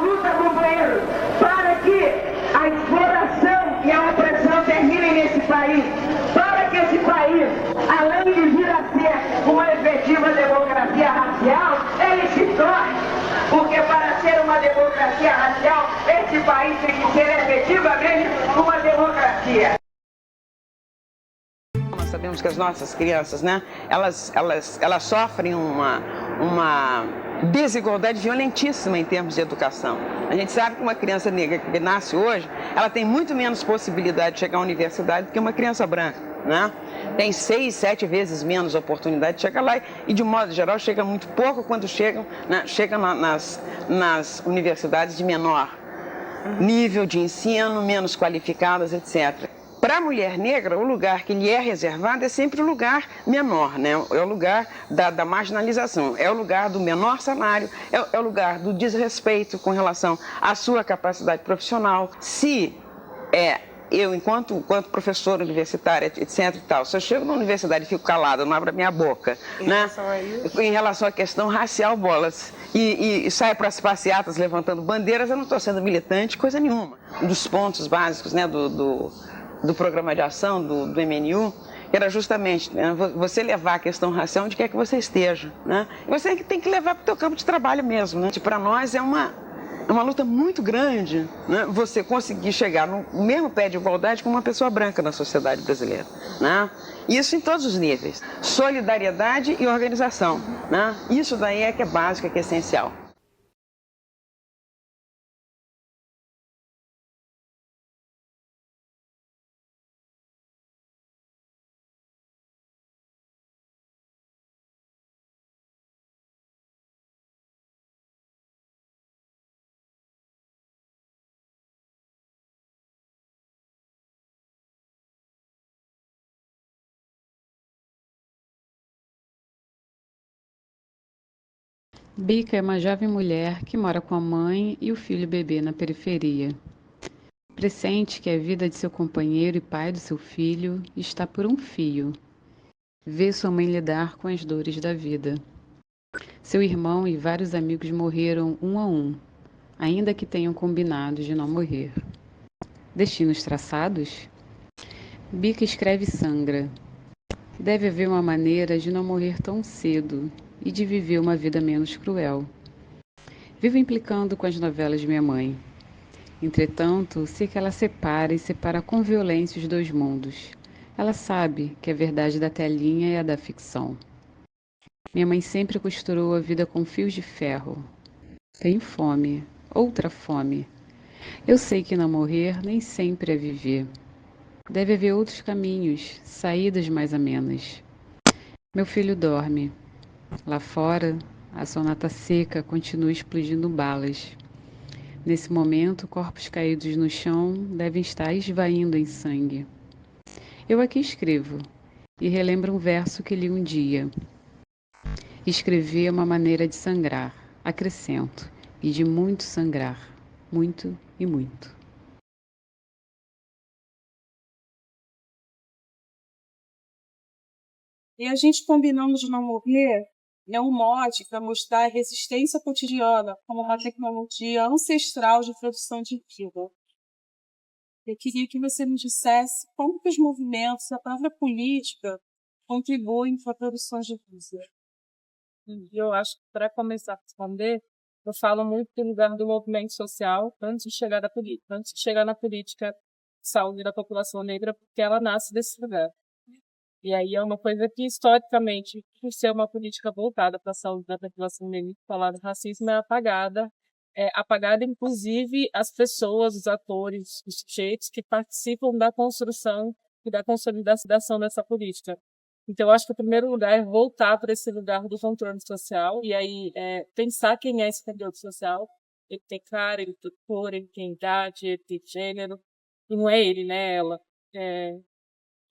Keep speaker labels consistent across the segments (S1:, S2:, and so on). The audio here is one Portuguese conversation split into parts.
S1: luta, companheiros, para que a exploração e a opressão terminem nesse país, para que esse país, além de vir a ser uma efetiva democracia racial, ele se torne, porque para ser uma democracia racial, esse país tem que ser efetivamente uma democracia.
S2: Nós sabemos que as nossas crianças, né, elas sofrem uma desigualdade violentíssima em termos de educação. A gente sabe que uma criança negra que nasce hoje, ela tem muito menos possibilidade de chegar à universidade do que uma criança branca, né? Tem 6, 7 vezes menos oportunidade de chegar lá e, de modo geral, chega muito pouco quando chegam, né, nas universidades de menor nível de ensino, menos qualificadas, etc. Para a mulher negra, o lugar que lhe é reservado é sempre o lugar menor, né? É o lugar da marginalização, é o lugar do menor salário, é o lugar do desrespeito com relação à sua capacidade profissional. Se eu, enquanto professora universitária, etc. e tal, se eu chego na universidade e fico calada, não abro a minha boca, né? Em relação à questão racial, bolas, e saio para as passeatas levantando bandeiras, eu não estou sendo militante, coisa nenhuma. Um dos pontos básicos, né, do programa de ação do MNU, era justamente, né, você levar a questão racial onde quer que você esteja, né? E você tem que levar para o teu campo de trabalho mesmo, né? Para nós é uma luta muito grande, né, você conseguir chegar no mesmo pé de igualdade com uma pessoa branca na sociedade brasileira, né? Isso em todos os níveis. Solidariedade e organização, né? Isso daí é que é básico, é que é essencial.
S3: Bica é uma jovem mulher que mora com a mãe e o filho bebê na periferia. Pressente que a vida de seu companheiro e pai do seu filho está por um fio. Vê sua mãe lidar com as dores da vida. Seu irmão e vários amigos morreram um a um, ainda que tenham combinado de não morrer. Destinos traçados? Bica escreve e sangra. Deve haver uma maneira de não morrer tão cedo e de viver uma vida menos cruel. Vivo implicando com as novelas de minha mãe. Entretanto, sei que ela separa e separa com violência os dois mundos. Ela sabe que a verdade da telinha é a da ficção. Minha mãe sempre costurou a vida com fios de ferro. Tenho fome, outra fome. Eu sei que não morrer nem sempre é viver. Deve haver outros caminhos, saídas mais amenas. Meu filho dorme. Lá fora, a sonata seca continua explodindo balas. Nesse momento, corpos caídos no chão devem estar esvaindo em sangue. Eu aqui escrevo e relembro um verso que li um dia. Escrever é uma maneira de sangrar, acrescento, e de muito sangrar, muito e muito.
S4: E a gente combinando de não morrer é um mote para mostrar a resistência cotidiana como uma tecnologia ancestral de produção de vida. Eu queria que você me dissesse como que os movimentos, a própria política, contribuem para a produção de vida.
S5: Eu acho que, para começar a responder, eu falo muito do lugar do movimento social antes de chegar na política. Antes de chegar na política de saúde da população negra, porque ela nasce desse lugar. E aí é uma coisa que, historicamente, por ser uma política voltada para a saúde da população negra, falar do racismo é apagada. É apagada, inclusive, as pessoas, os atores, os sujeitos que participam da construção e da consolidação dessa política. Então, eu acho que o primeiro lugar é voltar para esse lugar do controle social e aí pensar quem é esse controle social. Ele tem cara, ele tem cor, ele tem idade, ele tem gênero. E não é ele, né? Ela.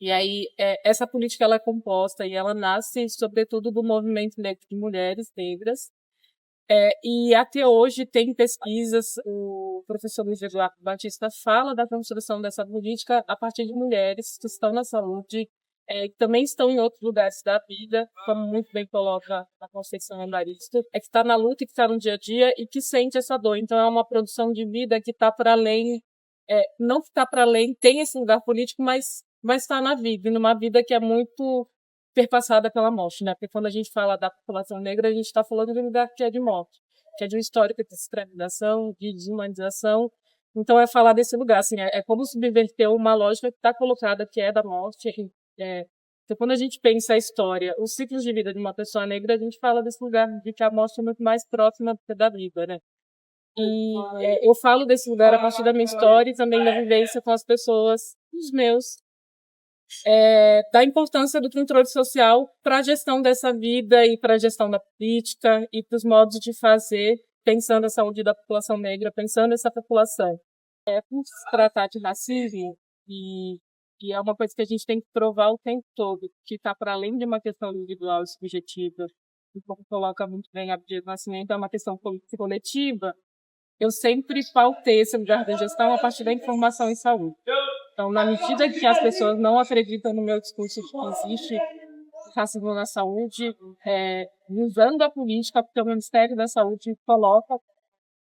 S5: E aí, essa política ela é composta e ela nasce, sobretudo, do movimento negro de mulheres negras. E até hoje tem pesquisas, o professor Luiz Eduardo Batista fala da construção dessa política a partir de mulheres que estão na saúde, que também estão em outros lugares da vida, como muito bem coloca a Conceição Evaristo, que está na luta, que está no dia a dia e que sente essa dor. Então é uma produção de vida que está para além, não que está para além, tem esse lugar político, mas está na vida, e numa vida que é muito perpassada pela morte, né? Porque quando a gente fala da população negra, a gente está falando de um lugar que é de morte, que é de um histórico de escravização, de desumanização. Então é falar desse lugar, assim, é como subverter uma lógica que está colocada, que é da morte. Então, quando a gente pensa a história, os ciclos de vida de uma pessoa negra, a gente fala desse lugar de que a morte é muito mais próxima da vida, né? E eu falo desse lugar a partir da minha história e também da vivência com as pessoas, os meus, da importância do controle social para a gestão dessa vida e para a gestão da política e para os modos de fazer, pensando a saúde da população negra, pensando essa população. Por se tratar de racismo, e é uma coisa que a gente tem que provar o tempo todo, que está para além de uma questão individual e subjetiva, e como coloca muito bem a Bia do Nascimento, é uma questão coletiva. Eu sempre pautei esse lugar da gestão a partir da informação em saúde. Então, na medida que as pessoas não acreditam no meu discurso de que existe racismo na saúde, usando a política, porque o Ministério da Saúde coloca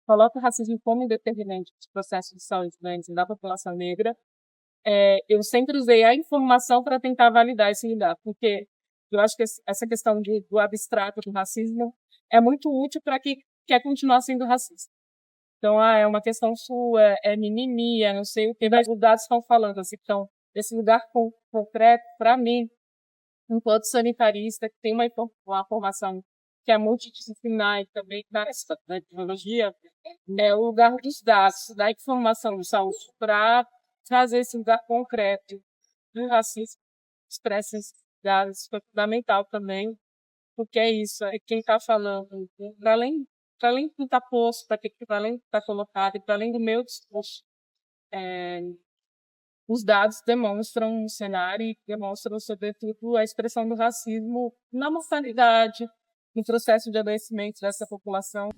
S5: o racismo como determinante dos processos de saúde da população negra, eu sempre usei a informação para tentar validar esse lugar, porque eu acho que essa questão do abstrato do racismo é muito útil para quem quer continuar sendo racista. Então, é uma questão sua, é mimimi, não sei o que, mas os dados estão falando. Assim, então, esse lugar concreto, para mim, enquanto sanitarista, que tem uma formação que é multidisciplinar e também da tecnologia, é o lugar dos dados, da informação de saúde, para trazer esse lugar concreto do racismo, expressa esses dados, foi fundamental também, porque é isso, é quem está falando, para além do que está posto, para além do que está colocado, e para além do meu discurso, os dados demonstram um cenário e demonstram, sobretudo, a expressão do racismo na mortalidade, no processo de adoecimento dessa população.